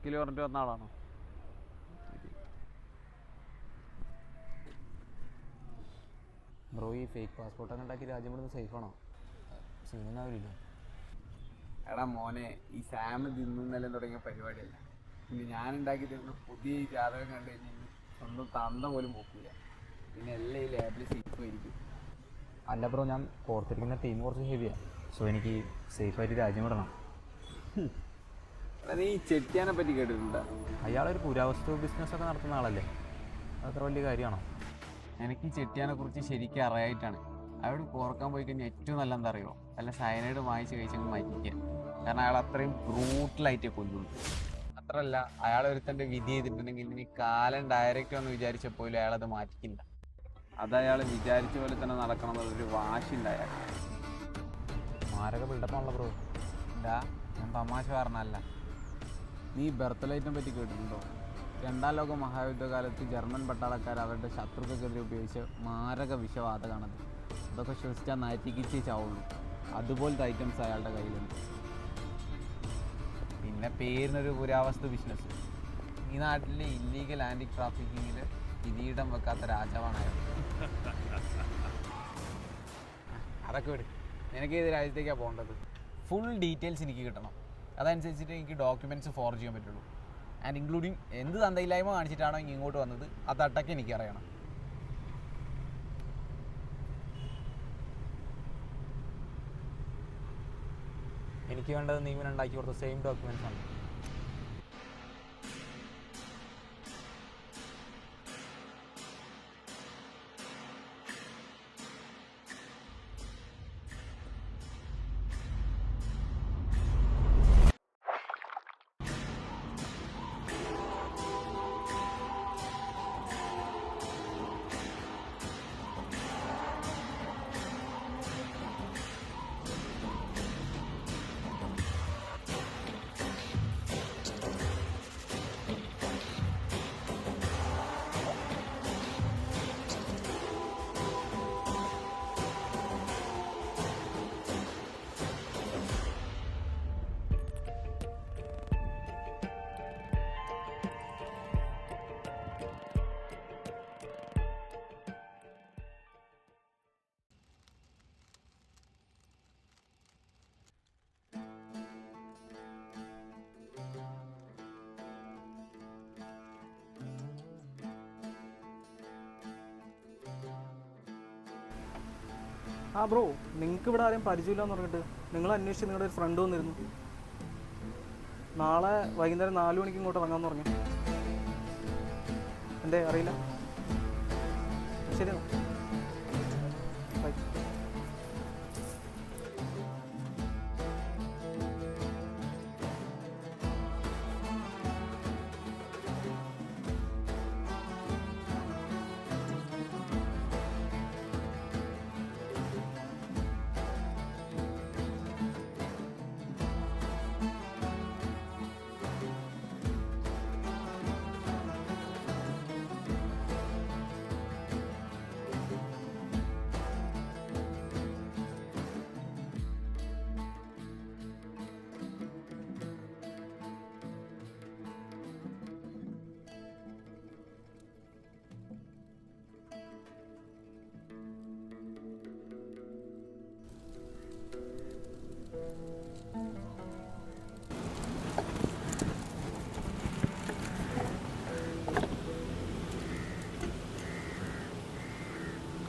വക്കീൽ പറഞ്ഞിട്ട് വന്ന ആളാണോ? ബ്രോ ഈ ഫേക്ക് പാസ്പോർട്ടൊക്കെ ഉണ്ടാക്കി രാജ്യം വിടുന്നത് സേഫാണോ? സീനാവില്ല. എടാ മോനെ, ഈ സാം തിന്നുന്നെല്ലാം തുടങ്ങിയ പരിപാടിയല്ല. പിന്നെ ഞാൻ ഉണ്ടാക്കി തരുന്ന പുതിയ ഈ ജാതകം കണ്ടു കഴിഞ്ഞാൽ സ്വന്തം തന്ത പോലും പോക്കില്ല. പിന്നെ എല്ലാം ഈ ലാബിൽ സേഫായിരിക്കും. അല്ല ബ്രോ, ഞാൻ പുറത്തിരിക്കുന്ന ടീം കുറച്ച് ഹെവിയാണ്. സോ എനിക്ക് സേഫായിട്ട് രാജ്യം വിടണം. എടാ നീ ചെട്ടിയാനെ പറ്റി കേട്ടിട്ടുണ്ടോ? അയാളൊരു പുരാവസ്തു ബിസിനസ്സൊക്കെ നടത്തുന്ന ആളല്ലേ? അത്ര വലിയ കാര്യമാണോ? എനിക്ക് ഈ ചെട്ടിയാനെ കുറിച്ച് ശരിക്കും അറിയായിട്ടാണ്. അയാളോട് കോർക്കാൻ പോയി കഴിഞ്ഞാൽ ഏറ്റവും നല്ല എന്താ അറിയോ, അല്ല സയനൈഡ് വാങ്ങിച്ച് കഴിച്ചെങ്കിൽ മരിക്കുക. കാരണം അയാൾ അത്രയും ബ്രൂട്ടലായിട്ടേ കൊല്ലുള്ളൂ. മാത്രല്ല അയാൾ ഒരുത്തൻ്റെ വിധി ചെയ്തിട്ടുണ്ടെങ്കിൽ ഇനി കാലം ഡയറക്റ്റ് വന്ന് വിചാരിച്ചപ്പോലും അയാളത് മാറ്റിക്കില്ല. അത് അയാൾ വിചാരിച്ച പോലെ തന്നെ നടക്കണമെന്നൊരു വാശി ഉണ്ടായാൽ. മാരക ബിൽഡപ്പാണല്ലോ ബ്രോ. എന്താ, ഞാൻ തമാശ പറഞ്ഞല്ല. നീ ബെർത്തലൈറ്റിനെ പറ്റി കേട്ടിട്ടുണ്ടോ? രണ്ടാം ലോക മഹായുദ്ധകാലത്ത് ജർമ്മൻ പട്ടാളക്കാർ അവരുടെ ശത്രുക്കൾക്കെതിരെ ഉപയോഗിച്ച മാരക വിഷവാതകമാണത്. അതൊക്കെ ശ്വസിച്ചാൽ നരറ്റിക്കിച്ചേ ചാവുള്ളൂ. അതുപോലത്തെ ഐറ്റംസ് അയാളുടെ കയ്യിലുണ്ട്. പിന്നെ പേരിനൊരു പുരാവസ്തു ബിസിനസ്. ഈ നാട്ടിലെ ഇല്ലീഗൽ ആൻറ്റി ട്രാഫിക്കിങ്ങിൽ കിരീടം വെക്കാത്ത രാജാവാണ് അയാൾ. അതൊക്കെ വിട്. നിനക്ക് ഏത് രാജ്യത്തേക്കാണ് പോകേണ്ടത്? ഫുൾ ഡീറ്റെയിൽസ് എനിക്ക് കിട്ടണം. അതനുസരിച്ചിട്ട് എനിക്ക് ഡോക്യുമെൻറ്റ്സ് ഫോർജ് ചെയ്യാൻ പറ്റുള്ളൂ. ആൻഡ് ഇൻക്ലൂഡിങ് എന്ത് തന്തയില്ലായ്മ കാണിച്ചിട്ടാണോ ഇങ്ങോട്ട് വന്നത് അത് അട്ടൊക്കെ എനിക്കറിയണം. എനിക്ക് വേണ്ടത് നീ ഉണ്ടാക്കി കൊടുത്ത സെയിം ഡോക്യുമെൻറ്റ്സ് ആണ്. ആ ബ്രോ, നിങ്ങൾക്ക് ഇവിടെ ആരെയും പരിചയമില്ലെന്ന് പറഞ്ഞിട്ട് നിങ്ങൾ അന്വേഷിച്ച് നിങ്ങളുടെ ഒരു ഫ്രണ്ട് വന്നിരുന്നു. നാളെ വൈകുന്നേരം 4 മണിക്ക് ഇങ്ങോട്ട് ഇറങ്ങാമെന്ന് പറഞ്ഞു. എന്തേ അറിയില്ല? ശരി, ബൈ.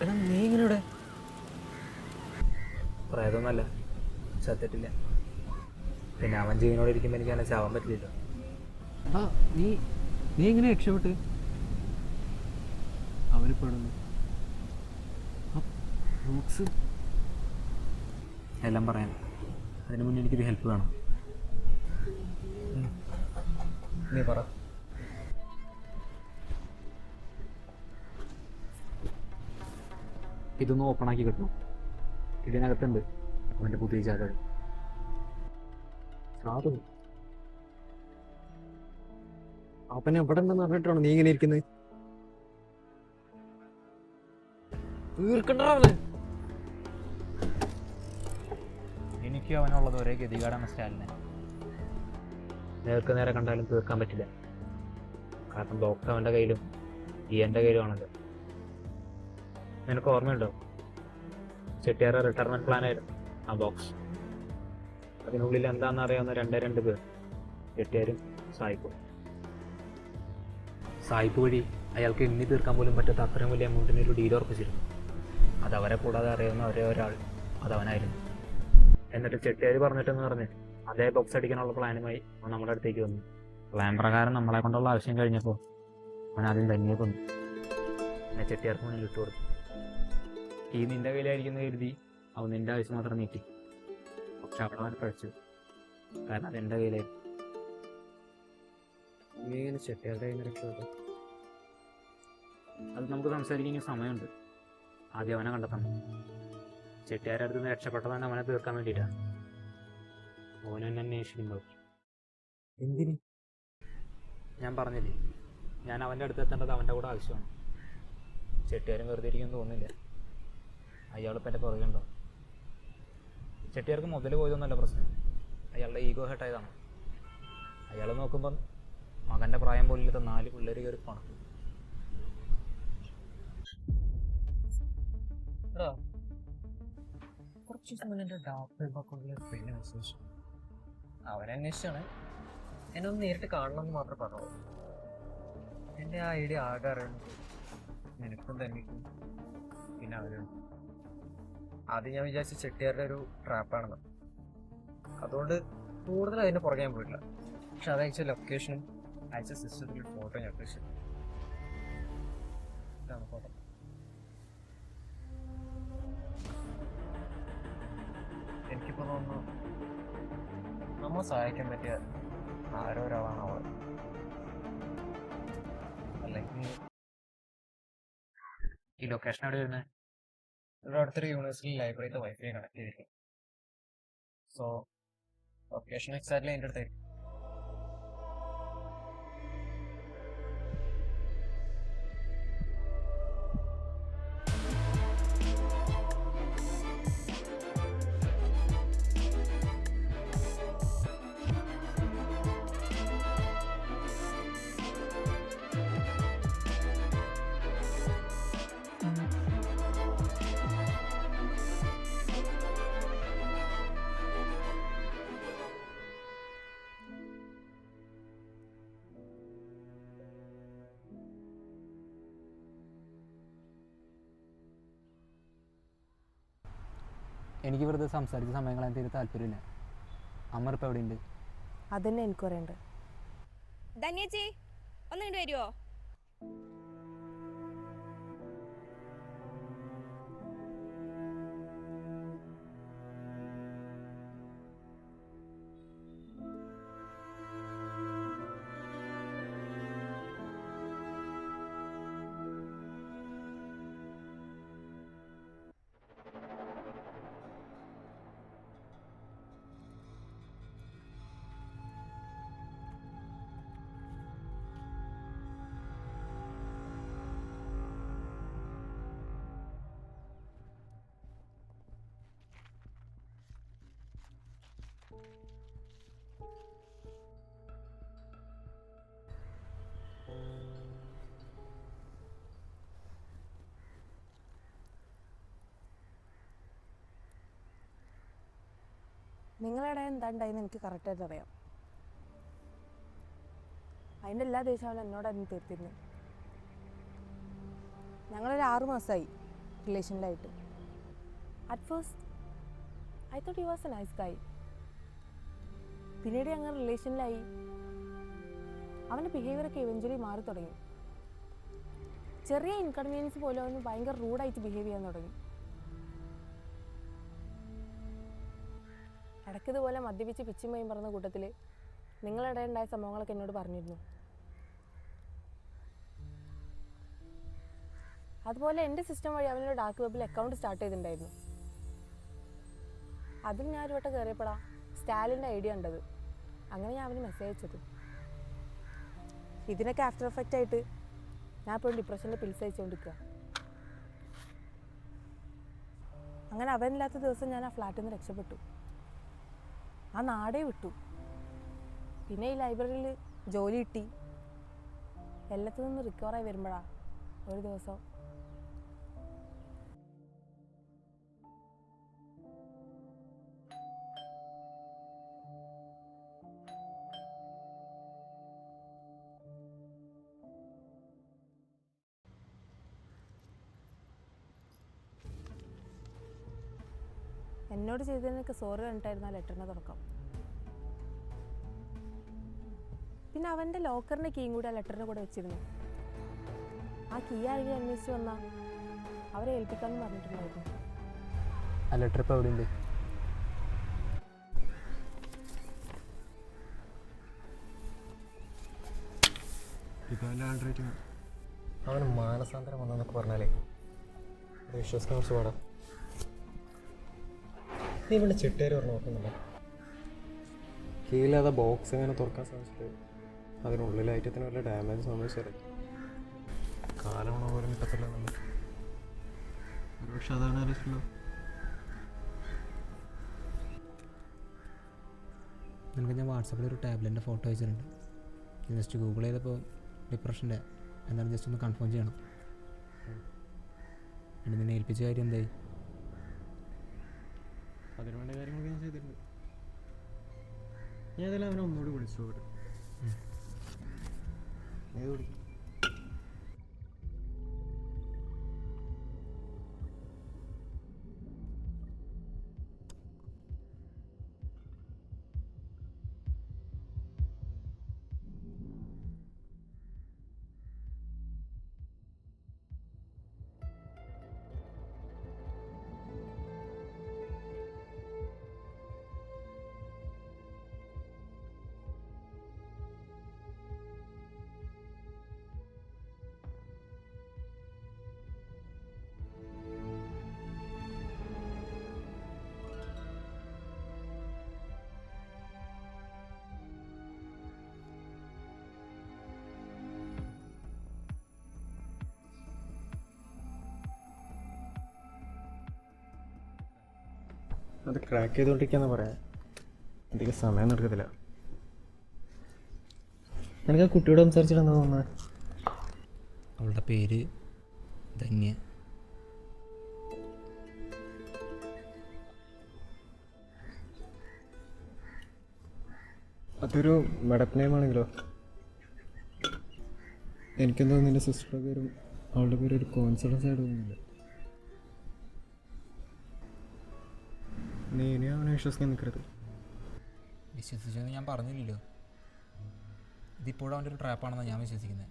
എടാ നീ ഇങ്ങനെ ഇവിടെ? പ്രേതൊന്നല്ല, ചത്തിട്ടില്ല. പിന്നെ അവൻ ജീവനോട് ഇരിക്കുമ്പോൾ എനിക്ക് അങ്ങനെ ചാവാൻ പറ്റില്ലല്ലോ. ആ നീ എങ്ങനെ രക്ഷപ്പെട്ട്? അവരിപ്പെടുന്നു എല്ലാം പറയാം. അതിനു മുന്നേ എനിക്കൊരു ഹെൽപ്പ് വേണം. നീ പറ. ഇതൊന്ന് ഓപ്പൺ ആക്കി കിട്ടണം. ഇതിനകത്തുണ്ട് അവൻ്റെ പുതിയ ജാതകം. അവൻ എവിടെ ഉണ്ടെന്ന് പറഞ്ഞിട്ടാണോ നീ ഇങ്ങനെ ഇരിക്കുന്നത്? എനിക്കും അവനുള്ളത് ഒരേ ഗതികാടാണ് സ്റ്റാലിനെ. നേർക്ക് നേരെ കണ്ടാലും തീർക്കാൻ പറ്റില്ല. കാരണം ബോക്സ് അവൻ്റെ കയ്യിലും ഈ എൻ്റെ കയ്യിലുമാണല്ലോ. നിനക്ക് ഓർമ്മയുണ്ടോ? ചെട്ടിയാരുടെ റിട്ടയർമെൻറ്റ് പ്ലാനായിരുന്നു ആ ബോക്സ്. അതിനുള്ളിൽ എന്താണെന്ന് അറിയാവുന്ന രണ്ട് പേർ, ചെട്ടിയാരും സായിപ്പും. സായിപ്പ് വഴി അയാൾക്ക് എണ്ണി തീർക്കാൻ പോലും പറ്റാത്ത അത്രയും വലിയ എമൗണ്ടിന് ഒരു ഡീൽ ഉറപ്പിച്ചിരുന്നു. അത് അവരെ കൂടാതെ അറിയാവുന്ന ഒരേ ഒരാൾ അതവനായിരുന്നു. എന്നിട്ട് ചെട്ടിയാർ പറഞ്ഞിട്ടെന്ന് പറഞ്ഞ് അതേ ബോക്സ് അടിക്കാനുള്ള പ്ലാനുമായി അവൻ നമ്മുടെ അടുത്തേക്ക് വന്നു. പ്ലാൻ പ്രകാരം നമ്മളെ കൊണ്ടുള്ള ആവശ്യം കഴിഞ്ഞപ്പോൾ അവൻ ആദ്യം തന്നെ കൊന്നു. പിന്നെ ചെട്ടിയാർക്ക് മുന്നിൽ ഇട്ടു കൊടുത്തു. ഈ നിന്റെ കയ്യിലായിരിക്കുന്ന കരുതി അവൻ നിന്റെ ആവശ്യം മാത്രം നീട്ടി. പക്ഷെ അവിടെ അവൻ കഴിച്ചു. കാരണം അതെൻ്റെ കയ്യിലായിരുന്നു. ഇങ്ങനെ ചെട്ടിയാരുടെ കയ്യിൽ നിന്ന് രക്ഷപ്പെട്ടു. അത് നമുക്ക് സംസാരിക്കുന്ന സമയമുണ്ട്. ആദ്യം അവനെ കണ്ടെത്തണം. ചെട്ടിയാരുടെ അടുത്ത് നിന്ന് രക്ഷപ്പെട്ടതാണ് അവനെ തീർക്കാൻ വേണ്ടിയിട്ടാണ്. ഓൻ എന്നെ അന്വേഷിക്കുമ്പോൾ എന്തിന്? ഞാൻ പറഞ്ഞില്ലേ, ഞാൻ അവൻ്റെ അടുത്ത് എത്തേണ്ടത് അവൻ്റെ കൂടെ ആവശ്യമാണ്. ചെട്ടിയാരും വെറുതെ ഇരിക്കുമെന്ന് തോന്നുന്നില്ല. അയാളിപ്പോൾ എൻ്റെ പുറകെയുണ്ടോ? ചെട്ടിയാർക്ക് മുതൽ പോയതൊന്നുമല്ല പ്രശ്നം, അയാളുടെ ഈഗോ ഹെട്ടായതാണ്. അയാൾ നോക്കുമ്പം മകൻ്റെ പ്രായം പോലില്ലാത്ത 4 പിള്ളേർ കയറി പോണം. കുറച്ച് ദിവസം മുന്നേ എൻ്റെ ഡാക്ടർ അക്കൗണ്ടിൽ പിന്നെ മെസ്സേജ് അവനന്വേഷിച്ചാണ്. എന്നെ ഒന്ന് നേരിട്ട് കാണണമെന്ന് മാത്രം പറഞ്ഞു. എൻ്റെ ആ ഐഡിയ ആകെ അറിയുന്നത് നിനക്കും തന്നെക്കും പിന്നെ അവനും. ആദ്യം ഞാൻ വിചാരിച്ച ചെട്ടിയാരുടെ ഒരു ട്രാപ്പാണെന്ന്. അതുകൊണ്ട് കൂടുതൽ അതിൻ്റെ പുറകെ ഞാൻ പോയിട്ടില്ല. പക്ഷെ അതയച്ച ലൊക്കേഷനും അയച്ച സിസ്റ്റത്തിൽ ഫോട്ടോ ഞാൻ അപ്രീഷിയേറ്റ്. ഇതാണ് ഫോട്ടോ. എനിക്കിപ്പോൾ തോന്നുന്നു നമ്മൾ സഹായിക്കാൻ പറ്റിയ ആരോ ഒരാളാണ് അവൾ. അല്ലെങ്കിൽ ഈ ലൊക്കേഷൻ എവിടെ വരുന്നത്? ഇവിടെ അടുത്തൊരു യൂണിവേഴ്സിറ്റി ലൈബ്രറിയുടെ വൈഫൈ കണക്ട് ചെയ്തിരിക്കും. സോ ലൊക്കേഷൻ എക്സാക്ട്ലി എൻ്റെ അടുത്തായിരിക്കും. എനിക്ക് വെറുതെ സംസാരിച്ച സമയങ്ങൾ എന്തെങ്കിലും താല്പര്യമില്ല. അമ്മ ഇപ്പോൾ എവിടെയുണ്ട്? അതന്നെ എനിക്ക് പറയണ്ട്. ധന്യേച്ചി ഒന്നിങ്ങോട്ട് വരുമോ? നിങ്ങളുടെ എന്താ ഉണ്ടായെന്ന് എനിക്ക് കറക്റ്റായിട്ട് അറിയാം. അതിൻ്റെ എല്ലാ ദേഷ്യവും അവൻ എന്നോടായിരുന്നു തീർത്തിരുന്നത്. ഞങ്ങളൊരു 6 മാസമായി റിലേഷനിലായിട്ട്. At first I thought he was a nice guy. പിന്നീട് ഞങ്ങൾ റിലേഷനിലായി. അവൻ്റെ ബിഹേവിയറൊക്കെ ഇവഞ്ച്വലി മാറി തുടങ്ങി. ചെറിയ ഇൻകൺവീനിയൻസ് പോലും അവന് ഭയങ്കര റൂഡായിട്ട് ബിഹേവ് ചെയ്യാൻ തുടങ്ങി. ഇടയ്ക്കിതുപോലെ മദ്യപിച്ച് പിച്ചിമയും പറഞ്ഞ കൂട്ടത്തിൽ നിങ്ങളുടെ ഉണ്ടായ സംഭവങ്ങളൊക്കെ എന്നോട് പറഞ്ഞിരുന്നു. അതുപോലെ എൻ്റെ സിസ്റ്റം വഴി അവനൊരു ഡാർക്ക് വെബിൽ അക്കൗണ്ട് സ്റ്റാർട്ട് ചെയ്തിട്ടുണ്ടായിരുന്നു. അതിൽ ഞാൻ ഒരു വട്ടം കയറിയപ്പോഴാ സ്റ്റാലിൻ്റെ ഐഡിയ ഉണ്ടത്. അങ്ങനെ ഞാൻ അവന് മെസ്സേജ് അയച്ചത്. ഇതിനൊക്കെ ആഫ്റ്റർ എഫക്റ്റ് ആയിട്ട് ഞാൻ ഇപ്പോൾ ഡിപ്രഷൻ്റെ പിൽസ് അയച്ചുകൊണ്ടിരിക്കുക. അങ്ങനെ അവനില്ലാത്ത ദിവസം ഞാൻ ആ ഫ്ലാറ്റിൽ നിന്ന് രക്ഷപ്പെട്ടു. ആ നാടേ വിട്ടു. പിന്നെ ഈ ലൈബ്രറിയിൽ ജോലി കിട്ടി. എല്ലാത്തിൽ നിന്നും റിക്കവറായി വരുമ്പോഴാ ഒരു ദിവസം എന്നോട് ചെയ്തതിനൊക്കെ സോറി കണ്ടിട്ടായിരുന്നു ആ ലെറ്ററിൻ്റെ തുടക്കം. പിന്നെ അവൻ്റെ ലോക്കറിൻ്റെ കീയും കൂടി ആ ലെറ്ററിൻ്റെ കൂടെ വെച്ചിരുന്നു. ആ കീ ആരെങ്കിലും അന്വേഷിച്ച് വന്നാൽ അവരെ ഏൽപ്പിക്കാമെന്ന് പറഞ്ഞിട്ടുണ്ടായിരുന്നു. ആ ലെറ്റർ ഇപ്പോൾ എവിടെയുണ്ട്? അവന് മാനസാന്തരം വന്നെന്നൊക്കെ പറഞ്ഞാലേ വിശ്വസിക്കാൻ കുറച്ച് പാടാം. നീ ഇവിടെ ചിട്ടേര് പറഞ്ഞ് നോക്കുന്നുണ്ടോ? കീഴില്ലാതെ ബോക്സ് എങ്ങനെ തുറക്കാൻ സാധിച്ചിട്ട് അതിനുള്ളിൽ ഐറ്റത്തിന് വല്ല ഡാമേജ് സംഭവിച്ചത് കാലമണ പോലും കിട്ടത്തില്ല നമ്മൾ. ഒരുപക്ഷെ അതാണ് ആലോചിച്ചുള്ളത്. നിനക്ക് ഞാൻ വാട്സാപ്പിൽ ഒരു ടാബ്ലറ്റിൻ്റെ ഫോട്ടോ അയച്ചിട്ടുണ്ട്. ജസ്റ്റ് ഗൂഗിൾ ചെയ്തപ്പോൾ ഡിപ്രഷൻ്റെ എന്നാലും ജസ്റ്റ് ഒന്ന് കൺഫേം ചെയ്യണം. എന്നിട്ട് നിന്നെ ഏൽപ്പിച്ച കാര്യം എന്തായി? അതിനുവേണ്ട കാര്യങ്ങളൊക്കെ ഞാൻ ചെയ്തിട്ടുണ്ട്. ഞാൻ ഏതായാലും അവനെ ഒന്നുകൂടി വിളിച്ചു നോക്കട്ടെ. ഏത് വിളിക്കും? അത് ക്രാക്ക് ചെയ്തുകൊണ്ടിരിക്കാന്ന് പറയാം. അധികം സമയം എടുക്കത്തില്ല. എനിക്ക് ആ കുട്ടിയോട് സംസാരിച്ചിട്ട് എന്താ തോന്നുന്നത്? അവളുടെ പേര് ധന്യ. അതൊരു മെഡപ്പ് നെയിമാണെങ്കിലോ? എനിക്കെന്തോ നിൻ്റെ സിസ്റ്ററുടെ പേരും അവളുടെ പേരും ഒരു കോൺസിഡൻസ് ആയിട്ട് തോന്നുന്നില്ല. നീ ഇനി അവനെ വിശ്വസിക്കാൻ നിൽക്കരുത്. വിശ്വസിച്ചെന്ന് ഞാൻ പറഞ്ഞില്ലല്ലോ. ഇതിപ്പോഴും അവൻ്റെ ഒരു ട്രാപ്പാണെന്നാണ് ഞാൻ വിശ്വസിക്കുന്നത്.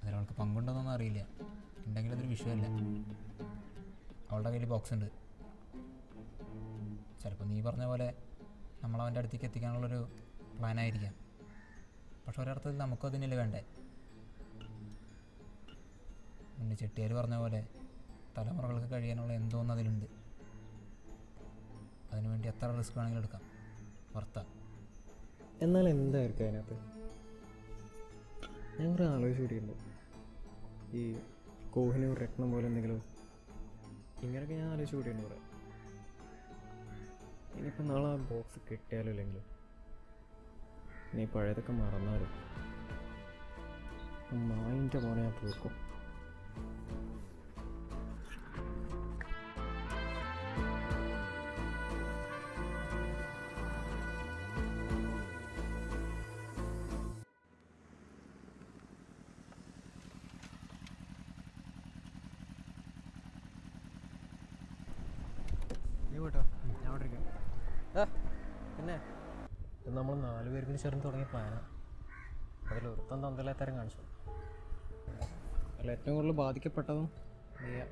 അതിലവൾക്ക് പങ്കുണ്ടെന്നൊന്നും അറിയില്ല. ഉണ്ടെങ്കിൽ അതൊരു വിഷയമല്ല. അവളുടെ കയ്യിൽ ബോക്സ് ഉണ്ട്. ചിലപ്പോൾ നീ പറഞ്ഞ പോലെ നമ്മളവൻ്റെ അടുത്തേക്ക് എത്തിക്കാനുള്ളൊരു പ്ലാനായിരിക്കാം. പക്ഷെ ഒരർത്ഥത്തിൽ നമുക്കും അതിനല്ലേ വേണ്ടേ? മുന്നേ ചെട്ടിയാർ പറഞ്ഞ പോലെ തലമുറകൾക്ക് കഴിയാനുള്ള എന്തോന്ന് അതിലുണ്ട്. അതിനുവേണ്ടി എത്ര റിസ്ക് വേണമെങ്കിലും എടുക്കാം. വർത്ത. എന്നാൽ എന്തായിരിക്കും അതിനകത്ത്? ഞാൻ കുറേ ആലോചിച്ച് കൂടിയുണ്ട്. ഈ കോഹിനൂർ രത്നം പോലെ എന്തെങ്കിലും ഇങ്ങനെയൊക്കെ ഞാൻ ആലോചിച്ച് കൂടിയുണ്ട് കുറേ. ഇനിയിപ്പോൾ നാളെ ആ ബോക്സ് കിട്ടിയാലോ ഇല്ലെങ്കിലും നീ പഴയതൊക്കെ മറന്നാലും നായിൻ്റെ മോനെ ഞാൻ തീർക്കും. ഞാൻ അവിടെ ഇരിക്കാം. പിന്നെ ഇത് നമ്മൾ 4 പേർക്ക് ചേർന്ന് തുടങ്ങിയ പ്ലാനാണ്. അതിലൊരുത്തം തന്തലാത്തരം കാണിച്ചു. അതിൽ ഏറ്റവും കൂടുതൽ ബാധിക്കപ്പെട്ടതും നീയാ.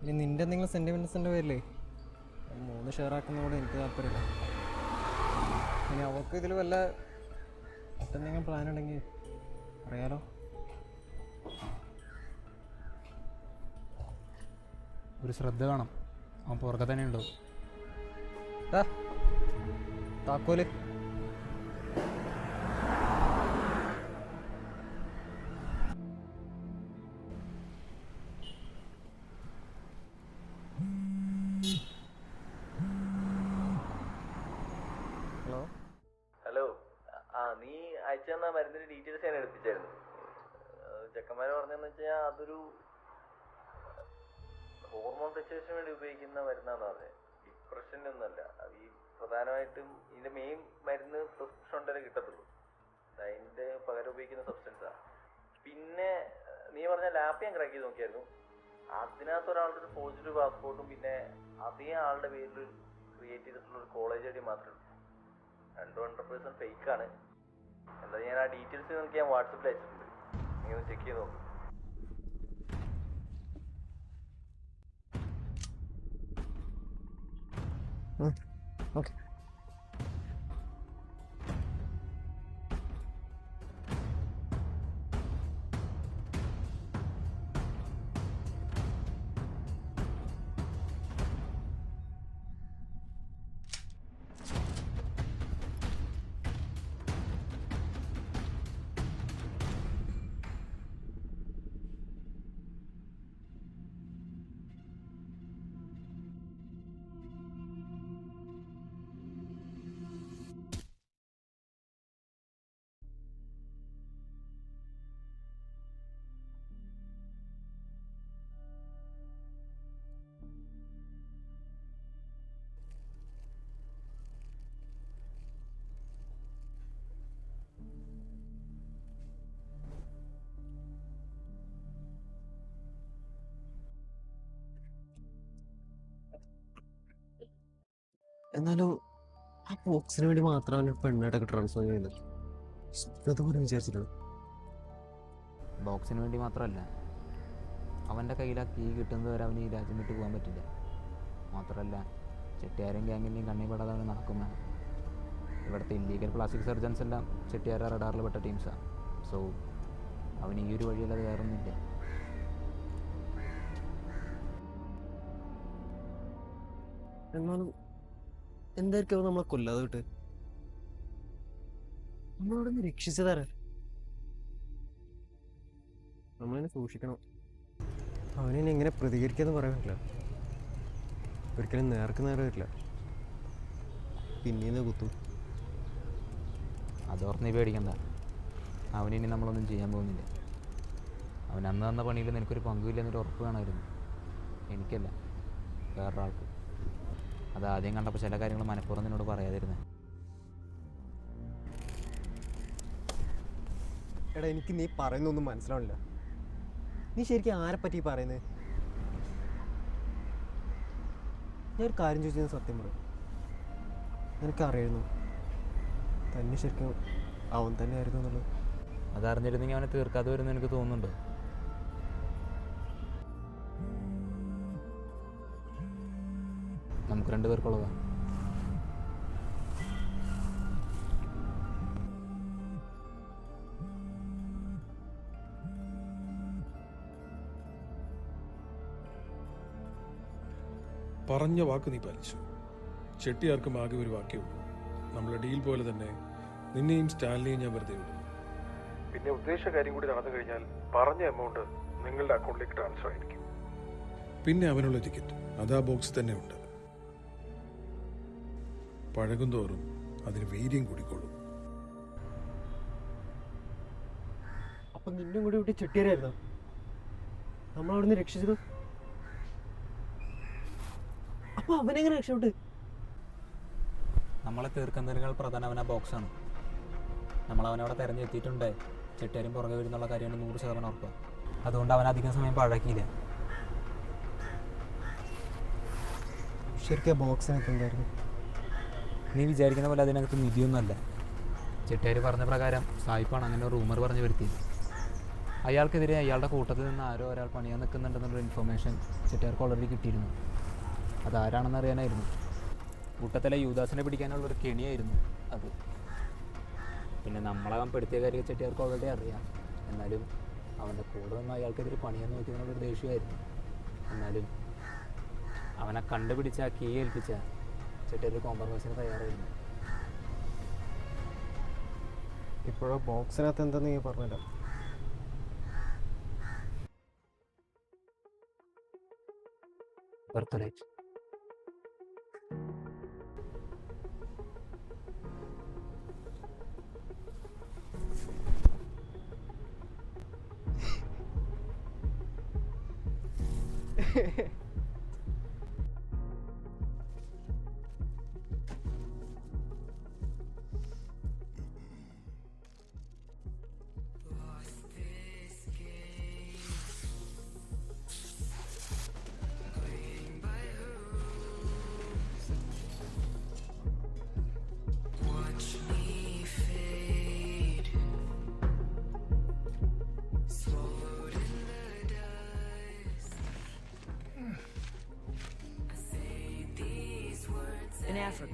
ഇനി നിൻ്റെ എന്തെങ്കിലും സെൻറ്റിമെൻറ്റ്സിൻ്റെ പേരിലേ 3 ഷെയർ ആക്കുന്നതോടെ എനിക്ക് താല്പര്യമില്ല. ഇനി അവർക്ക് ഇതിൽ വല്ല മറ്റെന്തെങ്കിലും പ്ലാൻ ഉണ്ടെങ്കിൽ അറിയാലോ. ഒരു ശ്രദ്ധ വേണം. അവൻ പുറകെ തന്നെ ഉണ്ടോ? താക്കോല് ഹലോ, പറഞ്ഞതെന്ന് വെച്ചാൽ അതൊരു ഹോർമോൺ ഫ്ലക്ച്വേഷന് വേണ്ടി ഉപയോഗിക്കുന്ന മരുന്നാന്ന് പറഞ്ഞത്. ഡിപ്രഷൻ്റെ ഒന്നുമല്ല. അത് ഈ പ്രധാനമായിട്ടും ഇതിന്റെ മെയിൻ മരുന്ന് പ്രിസ്ക്രിപ്ഷൻ ഉണ്ടെങ്കിൽ കിട്ടത്തുള്ളൂ. അതിന്റെ പകരം ഉപയോഗിക്കുന്ന സബ്സ്റ്റൻസാണ്. പിന്നെ നീ പറഞ്ഞ ലാപ്പ് ഞാൻ ക്രാക്ക് ചെയ്ത് നോക്കിയായിരുന്നു. അതിനകത്ത് ഒരാളുടെ ഒരു പോസിറ്റീവ് പാസ്പോർട്ടും പിന്നെ അതേ ആളുടെ പേരിൽ ക്രിയേറ്റ് ചെയ്തിട്ടുള്ള ഒരു കോളേജ് ഐ ഡി മാത്രമേ ഉള്ളൂ. 100% ഫേക്കാണ്. എന്താ ഞാൻ ആ ഡീറ്റെയിൽസ് നിങ്ങൾക്ക് ഞാൻ വാട്സപ്പിൽ അയച്ചിട്ടുണ്ട്. നീ ഒന്ന് ചെക്ക് ചെയ്ത് നോക്കും. ഓക്കെ. എന്നാലും ആ ബോക്സിന് വേണ്ടി മാത്രമാണ് ഒരു പെണ്ണായിട്ടൊക്കെ ട്രാൻസ്ഫർ ചെയ്യുന്നത്. അതുപോലെ വിചാരിച്ചിട്ടാണ്. ബോക്സിന് വേണ്ടി മാത്രമല്ല, അവൻ്റെ കയ്യിൽ ആ കീ കിട്ടുന്നത് വരെ അവന് ഈ രാജ്യം വിട്ട് പോകാൻ പറ്റില്ല. മാത്രമല്ല, ചെട്ടിയാരും ഗ്യാങ്ങിൻ്റെയും കണ്ണി പെടാതെ അവന് നടക്കുന്നതാണ്. ഇവിടുത്തെ ഇല്ലീഗൽ പ്ലാസ്റ്റിക് സർജൻസ് എല്ലാം ചെട്ടിയാര റഡാറിൽ പെട്ട ടീംസാണ്. സോ അവന് ഈ ഒരു വഴിയല്ലാതെ വേറൊന്നുമില്ല. എന്നാലും എന്തായിരിക്കും അവൻ നമ്മളെ കൊല്ലാതെ വിട്ട്? നമ്മളവിടെ നിന്ന് രക്ഷിച്ചതാരാ? നമ്മളതിനെ സൂക്ഷിക്കണം. അവനെ എങ്ങനെ പ്രതികരിക്കാന്ന് പറയാൻ പറ്റില്ല. ഒരിക്കലും നേർക്ക് നേരെ വരില്ല. പിന്നീന്ന് കുത്തും. അതോർത്ത് നീ പേടിക്കണ്ട. അവനിനി നമ്മളൊന്നും ചെയ്യാൻ പോകുന്നില്ല. അവൻ അന്ന് തന്ന പണിയിൽ നിനക്കൊരു പങ്കുമില്ലെന്നൊരു ഉറപ്പ് വേണമായിരുന്നു. എനിക്കല്ല, വേറൊരാൾക്ക്. അത് ആദ്യം കണ്ടപ്പോൾ ചില കാര്യങ്ങൾ മനഃപൂർവ്വം നിന്നോട് പറയാതിരുന്നേ. എടാ, എനിക്ക് നീ പറയുന്നൊന്നും മനസ്സിലാവില്ല. നീ ശരിക്കും ആരെ പറ്റി പറയുന്നത്? ഞാനൊരു കാര്യം ചോദിച്ചത് സത്യം പറയും. നിനക്കറിയായിരുന്നു തന്നെ ശരിക്കും അവൻ തന്നെ ആയിരുന്നു എന്നുള്ളത്? അതറിഞ്ഞിരുന്നെങ്കിൽ അവനെ തീർക്കാതെ വരുമെന്ന് എനിക്ക് തോന്നുന്നുണ്ടോ? നമുക്ക് രണ്ടുപേർക്കുള്ളതാണ്. പറഞ്ഞ വാക്ക് നീ പാലിച്ചു. ചെട്ടിയാർക്കും ആകെ ഒരു വാക്കേ ഉള്ളൂ. നമ്മളെ ഡീൽ പോലെ തന്നെ നിന്നെയും സ്റ്റാലിനെയും ഞാൻ വെറുതെ വിടുന്നു. പിന്നെ ഉദ്ദേശ കാര്യം കൂടി നടന്നു കഴിഞ്ഞാൽ പറഞ്ഞ എമൗണ്ട് നിങ്ങളുടെ അക്കൗണ്ടിലേക്ക് ട്രാൻസ്ഫർ ആയിരിക്കും. പിന്നെ അവനുള്ള ടിക്കറ്റ് അത് ആ ബോക്സ് തന്നെ ഉണ്ട്. പഴകുന്തോറും അതിന് വീര്യം കൂടിക്കൊള്ളും. അപ്പൊ നിന്നും കൂടി വിട്ട് ചെട്ടിയാരായിരുന്നോ നമ്മളവിടുന്ന് രക്ഷിച്ചത്? അപ്പൊ അവനെങ്ങനെ രക്ഷപ്പെട്ട്? നമ്മളെ തീർക്കുന്നതിനേക്കാൾ പ്രധാനം അവൻ ആ ബോക്സാണ്. നമ്മളവനവിടെ തിരഞ്ഞെത്തിയിട്ടുണ്ട്. ചെട്ടിയാരും പുറകെ വരുന്നുള്ള കാര്യമാണ് 100% ഉറപ്പാണ്. അതുകൊണ്ട് അവൻ അധികം സമയം പഴക്കിയില്ല. ശരിക്കും ആ ബോക്സിനകത്ത് എന്തായിരുന്നു? നീ വിചാരിക്കുന്ന പോലെ അതിനകത്ത് നിധിയൊന്നുമല്ല. ചെട്ടിയാർ പറഞ്ഞ പ്രകാരം സായിപ്പാണ് അങ്ങനെ ഒരു റൂമർ പറഞ്ഞ് വരുത്തിയത്. അയാൾക്കെതിരെ അയാളുടെ കൂട്ടത്തിൽ നിന്ന് ആരോ ഒരാൾ പണിയാൻ നിൽക്കുന്നുണ്ടെന്നുള്ളൊരു ഇൻഫർമേഷൻ ചെട്ടിയാർക്ക് ഓൾറെഡി കിട്ടിയിരുന്നു. അതാരാണെന്ന് അറിയാനായിരുന്നു. കൂട്ടത്തിലെ യൂദാസിനെ പിടിക്കാനുള്ളൊരു കെണിയായിരുന്നു അത്. പിന്നെ നമ്മളവൻ പെടുത്തിയ കാര്യം ചെട്ടിയാർക്ക് ഓൾറെഡി അറിയാം. എന്നാലും അവൻ്റെ കൂടെ നിന്ന് അയാൾക്കെതിരെ പണിയാൻ നോക്കിയതിനുള്ളൊരു ദേഷ്യമായിരുന്നു. എന്നാലും അവനെ കണ്ടുപിടിച്ച ആ കീ ഏൽപ്പിച്ച ചെട്ടിയാർ കോംപ്രമൈസിന് തയ്യാറായിരുന്നു. ഇപ്പോഴോ ബോക്സിനകത്ത് എന്താന്ന് നീ പറഞ്ഞില്ല. Birthdate. In Africa,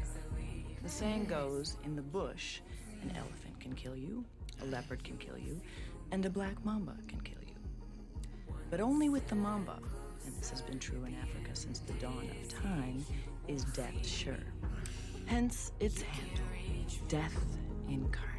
the saying goes, in the bush, an elephant can kill you, a leopard can kill you, and a black mamba can kill you. But only with the mamba, and this has been true in Africa since the dawn of time, is death sure. Hence its handle, Death Incarnate.